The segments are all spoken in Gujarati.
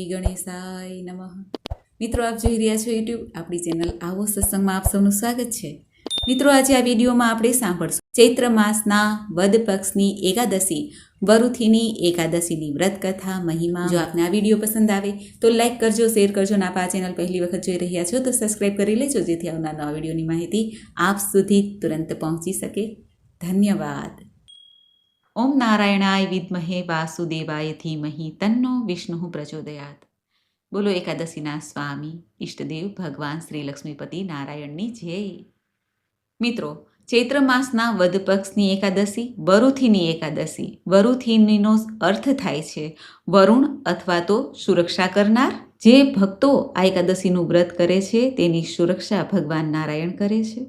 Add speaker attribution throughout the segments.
Speaker 1: ગણેશાય નમઃ। મિત્રો, આપ જોઈ રહ્યા છો યુટ્યુબ આપણી ચેનલ આવો સત્સંગમાં આપ સૌનું સ્વાગત છે। મિત્રો, આજે આ વિડીયોમાં આપણે સાંભળશું ચૈત્ર માસના વદ પક્ષની એકાદશી વરુથીની એકાદશીની વ્રત કથા મહિમા। જો આપને આ વિડીયો પસંદ આવે તો લાઈક કરજો, શેર કરજો અને આપ આ ચેનલ પહેલી વખત જોઈ રહ્યા છો તો સબસ્ક્રાઈબ કરી લેજો, જેથી આવનાર નવા વિડીયોની માહિતી આપ સુધી તુરંત પહોંચી શકે। ધન્યવાદ। ઓમ નારાયણાય વિદ્મહે વાસુદેવાય ધીમહિ તન્નો વિષ્ણુ પ્રચોદયાત। બોલો એકાદશીના સ્વામી ઈષ્ટદેવ ભગવાન શ્રી લક્ષ્મીપતિ નારાયણની જય। મિત્રો, ચૈત્ર માસના વદ પક્ષની એકાદશી વરુથીની એકાદશી। વરુથીનીનો અર્થ થાય છે વરુણ અથવા તો સુરક્ષા કરનાર। જે ભક્તો આ એકાદશીનું વ્રત કરે છે તેની સુરક્ષા ભગવાન નારાયણ કરે છે।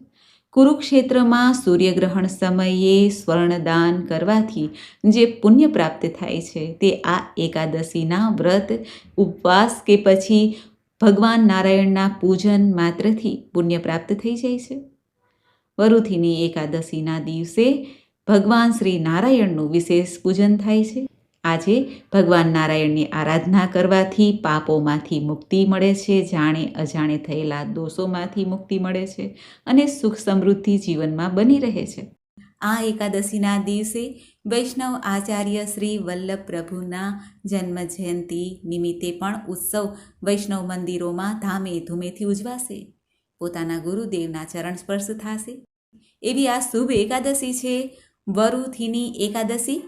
Speaker 1: કુરુક્ષેત્રમાં સૂર્યગ્રહણ સમયે સ્વર્ણદાન કરવાથી જે પુણ્ય પ્રાપ્ત થાય છે તે આ એકાદશીના વ્રત, ઉપવાસ કે પછી ભગવાન નારાયણના પૂજન માત્રથી પુણ્ય પ્રાપ્ત થઈ જાય છે। વરુથીની એકાદશીના દિવસે ભગવાન શ્રી નારાયણનું વિશેષ પૂજન થાય છે। આજે ભગવાન નારાયણની આરાધના કરવાથી પાપોમાંથી મુક્તિ મળે છે, જાણે અજાણે થયેલા દોષોમાંથી મુક્તિ મળે છે અને સુખ સમૃદ્ધિ જીવનમાં બની રહે છે। આ એકાદશીના દિવસે વૈષ્ણવ આચાર્ય શ્રી વલ્લભ પ્રભુના જન્મ જયંતિ નિમિત્તે પણ ઉત્સવ વૈષ્ણવ મંદિરોમાં ધામે ધૂમેથી ઉજવાશે। પોતાના ગુરુદેવના ચરણ સ્પર્શ થશે એવી આ શુભ એકાદશી છે વરુથીની એકાદશી।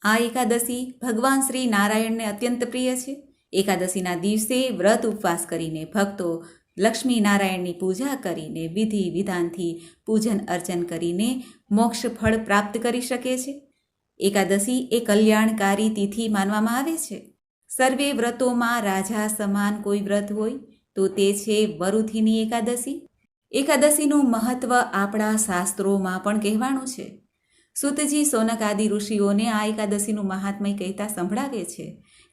Speaker 1: આ એકાદશી ભગવાન શ્રી નારાયણને અત્યંત પ્રિય છે। એકાદશીના દિવસે વ્રત ઉપવાસ કરીને ભક્તો લક્ષ્મી નારાયણની પૂજા કરીને વિધિ વિધાનથી પૂજન અર્ચન કરીને મોક્ષ ફળ પ્રાપ્ત કરી શકે છે। એકાદશી એ કલ્યાણકારી તિથિ માનવામાં આવે છે। સર્વે વ્રતોમાં રાજા સમાન કોઈ વ્રત હોય તો તે છે વરુથીની એકાદશી। એકાદશીનું મહત્વ આપણા શાસ્ત્રોમાં પણ કહેવાનું છે। સુતજી સોનક આદિ ઋષિઓને આ એકાદશીનું મહાત્મય કહેતા સંભળાવે છે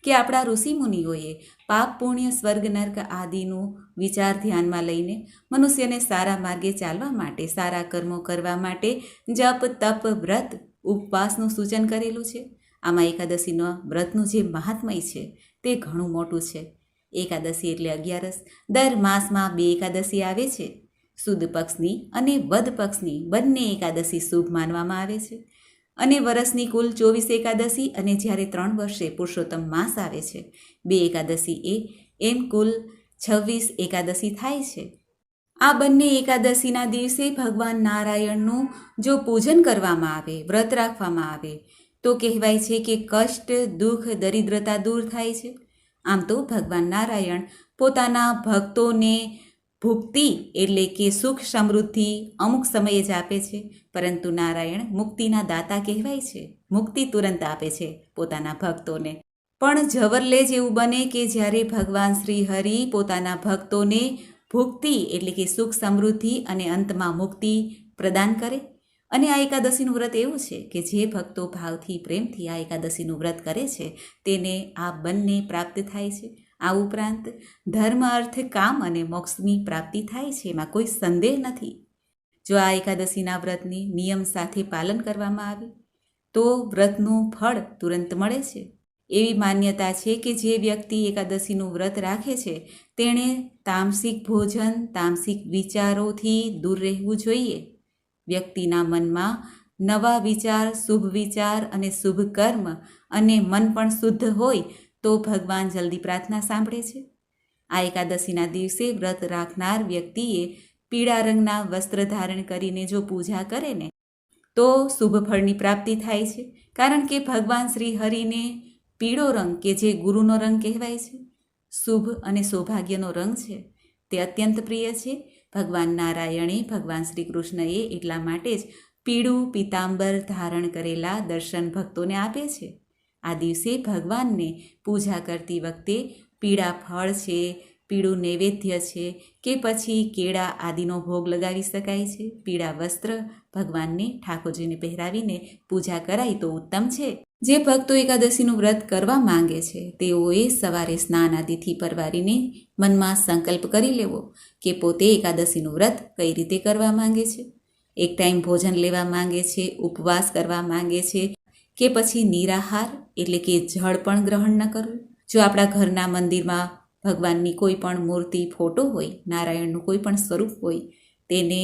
Speaker 1: કે આપણા ઋષિમુનિઓએ પાપ પુણ્ય સ્વર્ગ નર્ક આદિનું વિચાર ધ્યાનમાં લઈને મનુષ્યને સારા માર્ગે ચાલવા માટે, સારા કર્મો કરવા માટે જપ તપ વ્રત ઉપવાસનું સૂચન કરેલું છે। આમાં એકાદશીનો વ્રતનું જે મહાત્મય છે તે ઘણું મોટું છે। એકાદશી એટલે 11। દર માસમાં 2 એકાદશી આવે છે। સુદ પક્ષની અને વદ પક્ષની બંને એકાદશી શુભ માનવામાં આવે છે અને વર્ષની કુલ 24 એકાદશી અને જ્યારે 3 વર્ષે પુરુષોત્તમ માસ આવે છે 2 એકાદશી એમ કુલ 26 એકાદશી થાય છે। આ બંને એકાદશીના દિવસે ભગવાન નારાયણનું જો પૂજન કરવામાં આવે, વ્રત રાખવામાં આવે તો કહેવાય છે કે કષ્ટ, દુઃખ, દરિદ્રતા દૂર થાય છે। આમ તો ભગવાન નારાયણ પોતાના ભક્તોને ભુક્તિ એટલે કે સુખ સમૃદ્ધિ અમુક સમયે જ આપે છે, પરંતુ નારાયણ મુક્તિના દાતા કહેવાય છે। મુક્તિ તુરંત આપે છે પોતાના ભક્તોને। પણ જવરલે જેવું બને કે જ્યારે ભગવાન શ્રી હરિ પોતાના ભક્તોને ભુક્તિ એટલે કે સુખ સમૃદ્ધિ અને અંતમાં મુક્તિ પ્રદાન કરે। અને આ એકાદશીનું વ્રત એવું છે કે જે ભક્તો ભાવથી પ્રેમથી આ એકાદશીનું વ્રત કરે છે તેને આ બંને પ્રાપ્ત થાય છે। આ ઉપરાંત ધર્મ, અર્થ, કામ અને મોક્ષની પ્રાપ્તિ થાય છે, એમાં કોઈ સંદેહ નથી। જો આ એકાદશીના વ્રતની નિયમ સાથે પાલન કરવામાં આવે તો વ્રતનું ફળ તુરંત મળે છે। એવી માન્યતા છે કે જે વ્યક્તિ એકાદશીનું વ્રત રાખે છે તેણે તામસિક ભોજન, તામસિક વિચારોથી દૂર રહેવું જોઈએ। વ્યક્તિના મનમાં નવા વિચાર, શુભ વિચાર અને શુભ કર્મ અને મન પણ શુદ્ધ હોય તો ભગવાન જલ્દી પ્રાર્થના સાંભળે છે। આ એકાદશીના દિવસે વ્રત રાખનાર વ્યક્તિએ પીળા રંગના વસ્ત્ર ધારણ કરીને જો પૂજા કરે ને તો શુભ ફળની પ્રાપ્તિ થાય છે, કારણ કે ભગવાન શ્રી હરિને પીળો રંગ કે જે ગુરુનો રંગ કહેવાય છે, શુભ અને સૌભાગ્યનો રંગ છે, તે અત્યંત પ્રિય છે। ભગવાન નારાયણે, ભગવાન શ્રી કૃષ્ણએ એટલા માટે જ પીળું પીતાંબર ધારણ કરેલા દર્શન ભક્તોને આપે છે। આ દિવસે ભગવાનને પૂજા કરતી વખતે પીળા ફળ છે, પીળું નૈવેદ્ય છે કે પછી કેળા આદિનો ભોગ લગાવી શકાય છે। પીળા વસ્ત્ર ભગવાનને, ઠાકોરજીને પહેરાવીને પૂજા કરાય તો ઉત્તમ છે। જે ભક્તો એકાદશીનું વ્રત કરવા માંગે છે તેઓએ સવારે સ્નાન આદિથી પરવારીને મનમાં સંકલ્પ કરી લેવો કે પોતે એકાદશીનું વ્રત કઈ રીતે કરવા માંગે છે। એક ટાઈમ ભોજન લેવા માંગે છે, ઉપવાસ કરવા માંગે છે કે પછી નિરાહાર એટલે કે જળ પણ ગ્રહણ ન કરવું, જો આપણા ઘરના મંદિરમાં ભગવાનની કોઈ પણ મૂર્તિ, ફોટો હોય, નારાયણનું કોઈ પણ સ્વરૂપ હોય, તેને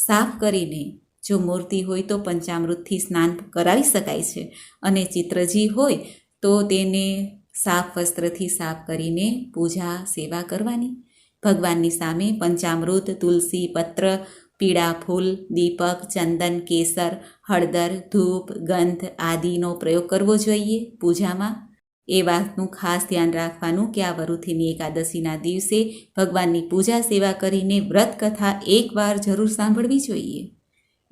Speaker 1: સાફ કરીને, જો મૂર્તિ હોય તો પંચામૃતથી સ્નાન કરાવી શકાય છે, અને ચિત્રજી હોય તો તેને સાફ વસ્ત્રથી સાફ કરીને પૂજા સેવા કરવાની. ભગવાનની સામે પંચામૃત, તુલસી પત્ર, પીળા ફૂલ, દીપક, ચંદન, કેસર, હળદર, ધૂપ, ગંધ આદિનો પ્રયોગ કરવો જોઈએ પૂજામાં. એ વાતનું ખાસ ધ્યાન રાખવાનું કે આ વરુથીની એકાદશીના દિવસે ભગવાનની પૂજા સેવા કરીને વ્રત કથા એકવાર જરૂર સાંભળવી જોઈએ.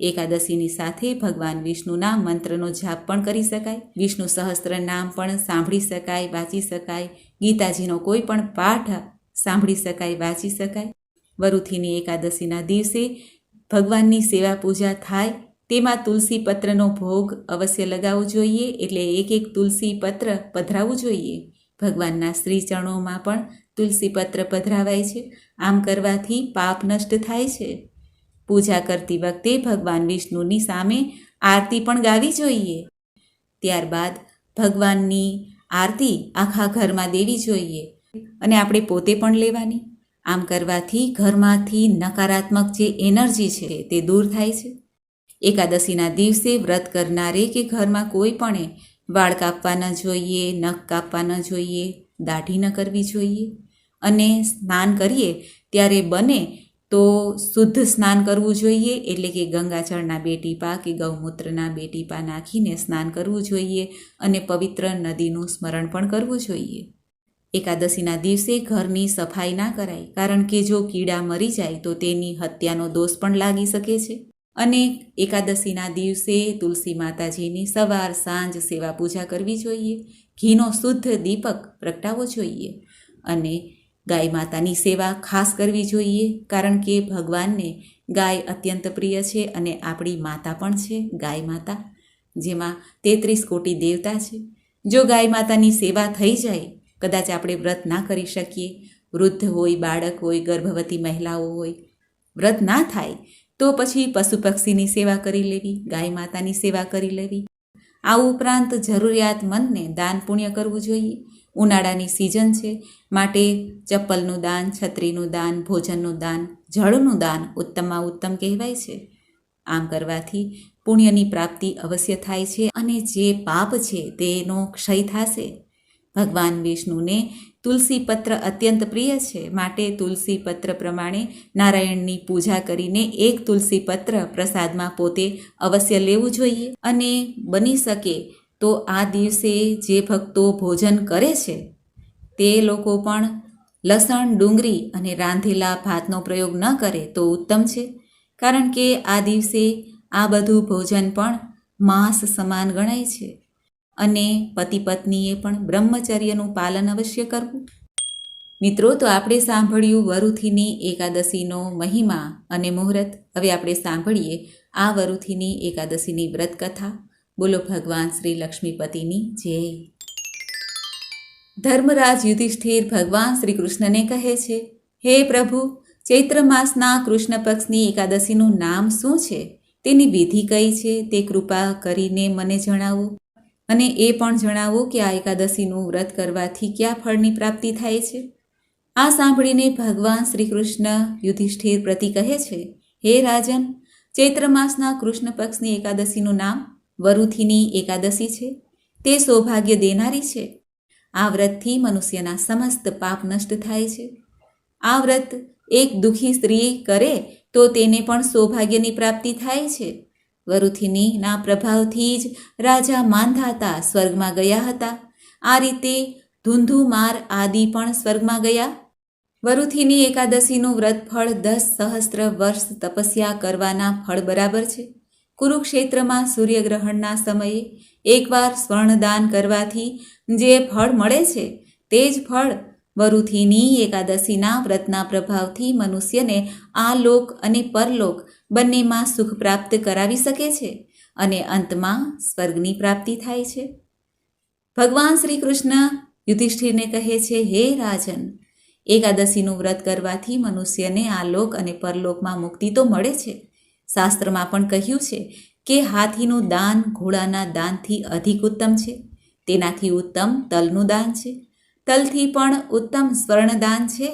Speaker 1: એકાદશીની સાથે ભગવાન વિષ્ણુના મંત્રનો જાપ પણ કરી શકાય. વિષ્ણુ સહસ્ત્ર નામ પણ સાંભળી શકાય, વાંચી શકાય. ગીતાજીનો કોઈ પણ પાઠ સાંભળી શકાય, વાંચી શકાય. વરુથીની એકાદશીના દિવસે ભગવાનની સેવા પૂજા થાય તેમાં તુલસી પત્રનો ભોગ અવશ્ય લગાવવો જોઈએ, એટલે એક તુલસી પત્ર પધરાવવું જોઈએ. ભગવાનના શ્રી ચરણોમાં પણ તુલસી પત્ર પધરાવાય છે. આમ કરવાથી પાપ નષ્ટ થાય છે. પૂજા કરતી વખતે ભગવાન વિષ્ણુની સામે આરતી પણ ગાવી જોઈએ. ત્યારબાદ ભગવાનની આરતી આખા ઘરમાં દેવી જોઈએ અને આપણે પોતે પણ લેવાની. આમ કરવાથી ઘરમાંથી નકારાત્મક જે એનર્જી છે તે દૂર થાય છે. એકાદશીના દિવસે વ્રત કરનારે કે ઘરમાં કોઈ પણ વાળ કાપવા ન જોઈએ, નખ કાપવા ન જોઈએ, દાઢી ન કરવી જોઈએ, અને સ્નાન કરીએ ત્યારે બને તો શુદ્ધ સ્નાન કરવું જોઈએ, એટલે કે ગંગાજળના 2 ટીપા કે ગૌમૂત્રના 2 ટીપા નાખીને સ્નાન કરવું જોઈએ અને પવિત્ર નદીનું સ્મરણ પણ કરવું જોઈએ. એકાદશીના દિવસે ઘરની સફાઈ ના કરાય, કારણ કે જો કીડા મરી જાય તો તેની હત્યાનો દોષ પણ લાગી શકે છે. અને એકાદશીના દિવસે તુલસી માતાજીની સવાર સાંજ સેવા પૂજા કરવી જોઈએ. ઘીનો શુદ્ધ દીપક પ્રગટાવવો જોઈએ અને ગાય માતાની સેવા ખાસ કરવી જોઈએ, કારણ કે ભગવાનને ગાય અત્યંત પ્રિય છે અને આપણી માતા પણ છે. ગાય માતા જેમાં 33 કોટી દેવતા છે. જો ગાય માતાની સેવા થઈ જાય, કદાચ આપણે વ્રત ના કરી શકીએ, વૃદ્ધ હોય, બાળક હોય, ગર્ભવતી મહિલાઓ હોય, વ્રત ના થાય તો પછી પશુ પક્ષીની સેવા કરી લેવી, ગાય માતાની સેવા કરી લેવી. આ ઉપરાંત જરૂરિયાતમંદને દાન પુણ્ય કરવું જોઈએ. ઉનાળાની સિઝન છે, માટે ચપ્પલનું દાન, છત્રીનું દાન, ભોજનનું દાન, જળનું દાન ઉત્તમમાં ઉત્તમ કહેવાય છે. આમ કરવાથી પુણ્યની પ્રાપ્તિ અવશ્ય થાય છે અને જે પાપ છે તેનો ક્ષય થશે. ભગવાન વિષ્ણુને તુલસી પત્ર અત્યંત પ્રિય છે, માટે તુલસી પત્ર પ્રમાણે નારાયણની પૂજા કરીને 1 તુલસી પત્ર પ્રસાદમાં પોતે અવશ્ય લેવું જોઈએ. અને બની શકે તો આ દિવસે જે ભક્તો ભોજન કરે છે તે લોકો પણ લસણ, ડુંગળી અને રાંધેલા ભાતનો પ્રયોગ ન કરે તો ઉત્તમ છે, કારણ કે આ દિવસે આ બધું ભોજન પણ માંસ સમાન ગણાય છે. અને પતિ પત્નીએ પણ બ્રહ્મચર્યનું પાલન અવશ્ય કરવું. મિત્રો, તો આપણે સાંભળ્યું વરુથીની એકાદશીનો મહિમા અને મુહૂર્ત. હવે આપણે સાંભળીએ આ વરુથીની એકાદશીની વ્રત કથા. બોલો ભગવાન શ્રી લક્ષ્મીપતિની જય. ધર્મરાજ યુધિષ્ઠિર ભગવાન શ્રી કૃષ્ણને કહે છે, હે પ્રભુ, ચૈત્ર માસના કૃષ્ણ પક્ષની એકાદશીનું નામ શું છે? તેની વિધિ કઈ છે? તે કૃપા કરીને મને જણાવો. અને એ પણ જણાવો કે આ એકાદશીનું વ્રત કરવાથી કયા ફળની પ્રાપ્તિ થાય છે? આ સાંભળીને ભગવાન શ્રી કૃષ્ણ યુધિષ્ઠિર પ્રતિ કહે છે, હે રાજન, ચૈત્ર માસના કૃષ્ણ પક્ષની એકાદશીનું નામ વરુથીની એકાદશી છે. તે સૌભાગ્ય દેનારી છે. આ વ્રતથી મનુષ્યના સમસ્ત પાપ નષ્ટ થાય છે. આ વ્રત એક દુઃખી સ્ત્રી કરે તો તેને પણ સૌભાગ્યની પ્રાપ્તિ થાય છે. વરુથીનીના પ્રભાવથી જ રાજા માંધાતા સ્વર્ગમાં ગયા હતા. આ રીતે ધુંધુમાર આદિ પણ સ્વર્ગમાં ગયા. વરુથીની એકાદશીનું વ્રત ફળ 10 સહસ્ત્ર વર્ષ તપસ્યા કરવાના ફળ બરાબર છે. કુરુક્ષેત્રમાં સૂર્યગ્રહણના સમયે એકવાર સ્વર્ણદાન કરવાથી જે ફળ મળે છે તે જ ફળ વરુથીની એકાદશીના વ્રતના પ્રભાવથી મનુષ્યને આ લોક અને પરલોક બંનેમાં સુખ પ્રાપ્ત કરાવી શકે છે અને અંતમાં સ્વર્ગની પ્રાપ્તિ થાય છે. ભગવાન શ્રી કૃષ્ણ યુધિષ્ઠિરને કહે છે, હે રાજન, એકાદશીનું વ્રત કરવાથી મનુષ્યને આ લોક અને પરલોકમાં મુક્તિ તો મળે છે. શાસ્ત્રમાં પણ કહ્યું છે કે હાથીનું દાન ઘોડાના દાનથી અધિક ઉત્તમ છે. તેનાથી ઉત્તમ તલનું દાન છે. તલથી પણ ઉત્તમ સ્વર્ણદાન છે,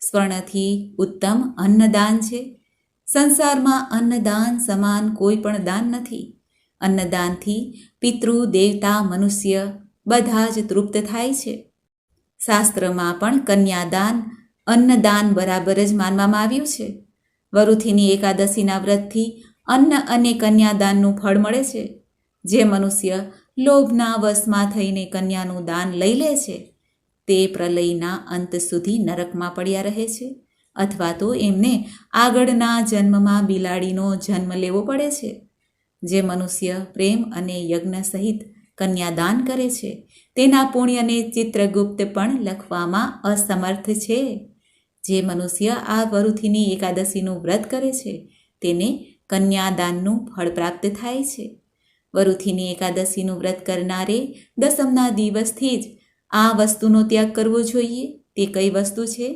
Speaker 1: સ્વર્ણથી ઉત્તમ અન્નદાન છે. સંસારમાં અન્નદાન સમાન કોઈ પણ દાન નથી. અન્નદાનથી પિતૃ, દેવતા, મનુષ્ય બધા જ તૃપ્ત થાય છે. શાસ્ત્રમાં પણ કન્યાદાન અન્નદાન બરાબર જ માનવામાં આવ્યું છે. વરુથીની એકાદશીના વ્રતથી અન્ન અને કન્યાદાનનું ફળ મળે છે. જે મનુષ્ય લોભના વશમાં થઈને કન્યાનું દાન લઈ લે છે તે પ્રલયના અંત સુધી નરકમાં પડ્યા રહે છે, અથવા તો એમને આગળના જન્મમાં બિલાડીનો જન્મ લેવો પડે છે. જે મનુષ્ય પ્રેમ અને યજ્ઞ સહિત કન્યાદાન કરે છે તેના પુણ્યને ચિત્રગુપ્ત પણ લખવામાં અસમર્થ છે. જે મનુષ્ય આ વરુથીની એકાદશીનું વ્રત કરે છે તેને કન્યાદાનનું ફળ પ્રાપ્ત થાય છે. વરુથીની એકાદશીનું વ્રત કરનારે દસમના દિવસથી જ આ વસ્તુનો ત્યાગ કરવો જોઈએ. તે કઈ વસ્તુ છે?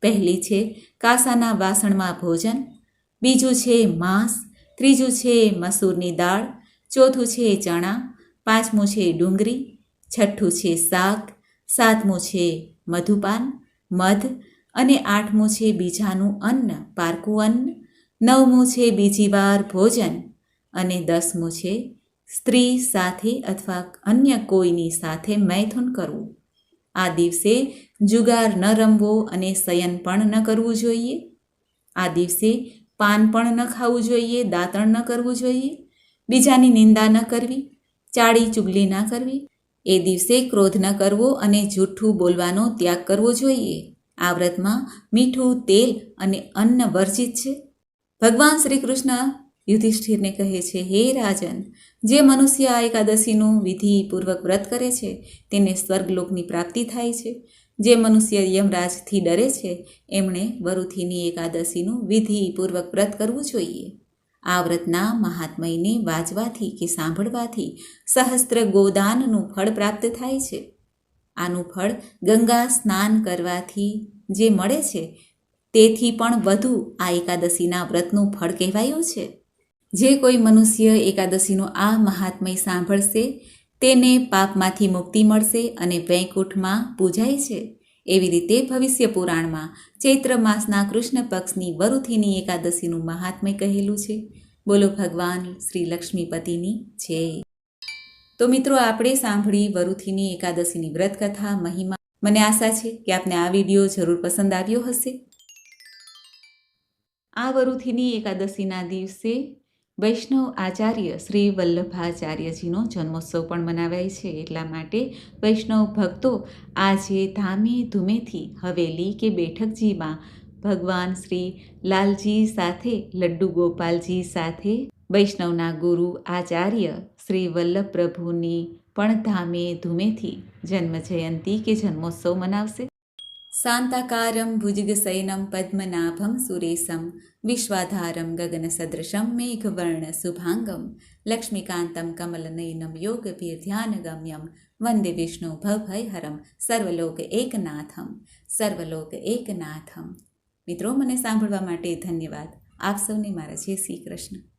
Speaker 1: પહેલી છે કાંસાના વાસણમાં ભોજન, બીજું છે માંસ, ત્રીજું છે મસૂરની દાળ, ચોથું છે ચણા, પાંચમું છે ડુંગળી, છઠ્ઠું છે શાક, સાતમું છે મધુપાન મધ, અને આઠમું છે બીજાનું અન્ન પારકું અન્ન, નવમું છે બીજી વાર ભોજન, અને દસમું છે સ્ત્રી સાથે અથવા અન્ય કોઈની સાથે મૈથુન કરવું. આ દિવસે જુગાર ન રમવો અને શયન પણ ન કરવું જોઈએ. આ દિવસે પાન પણ ન ખાવું જોઈએ, દાંતણ ન કરવું જોઈએ, બીજાની નિંદા ન કરવી, ચાળી ચુગલી ન કરવી. એ દિવસે ક્રોધ ન કરવો અને જૂઠું બોલવાનો ત્યાગ કરવો જોઈએ. આ વ્રતમાં મીઠું, તેલ અને અન્ન વર્જિત છે. ભગવાન શ્રી કૃષ્ણ યુધિષ્ઠિરને કહે છે, હે રાજન, જે મનુષ્ય આ એકાદશીનું વિધિપૂર્વક વ્રત કરે છે તેને સ્વર્ગલોકની પ્રાપ્તિ થાય છે. જે મનુષ્ય યમરાજથી ડરે છે એમણે વરુથીની એકાદશીનું વિધિપૂર્વક વ્રત કરવું જોઈએ. આ વ્રતના મહાત્મયને વાંચવાથી કે સાંભળવાથી સહસ્ત્ર ગોદાનનું ફળ પ્રાપ્ત થાય છે. આનું ફળ ગંગા સ્નાન કરવાથી જે મળે છે તેથી પણ વધુ આ એકાદશીના વ્રતનું ફળ કહેવાયું છે. જે કોઈ મનુષ્ય એકાદશીનું આ મહાત્મય સાંભળશે તેને પાપમાંથી મુક્તિ મળશે અને વૈકુંઠમાં પૂજાય છે. એવી રીતે ભવિષ્ય પુરાણમાં ચૈત્ર માસના કૃષ્ણ પક્ષની વરુથીની એકાદશીનું મહાત્મય કહેલું છે. બોલો ભગવાન શ્રી લક્ષ્મીપતિની જય. તો મિત્રો, આપણે સાંભળી વરુથીની એકાદશીની વ્રત કથા મહિમા. મને આશા છે કે આપને આ વિડીયો જરૂર પસંદ આવ્યો હશે. આ વરુથીની એકાદશીના દિવસે વૈષ્ણવ આચાર્ય શ્રી વલ્લભાચાર્યજીનો જન્મોત્સવ પણ મનાવાય છે. એટલા માટે વૈષ્ણવ ભક્તો આજે ધામે ધૂમેથી હવેલી કે બેઠકજીમાં ભગવાન શ્રી લાલજી સાથે લડ્ડુ ગોપાલજી સાથે વૈષ્ણવના ગુરુ આચાર્ય શ્રી વલ્લભ પ્રભુની પણ ધામે ધૂમેથી જન્મ જયંતી કે જન્મોત્સવ મનાવશે. શાંતાકારમ ભુજગશયનમ પદ્મનાભમ સુરેશમ વિશ્વાધારમ ગગનસદૃશમ મેઘવર્ણ શુભાંગમ લક્ષ્મીકાંતમ કમલનયનમ યોગભીર્ધ્યાનગમ્યમ વંદે વિષ્ણુ ભવભયહરમ સર્વલોક એકનાથમ સર્વલોક એકનાથમ. મિત્રો, મને સાંભળવા માટે ધન્યવાદ. આપ સૌને મારા જય શ્રી કૃષ્ણ.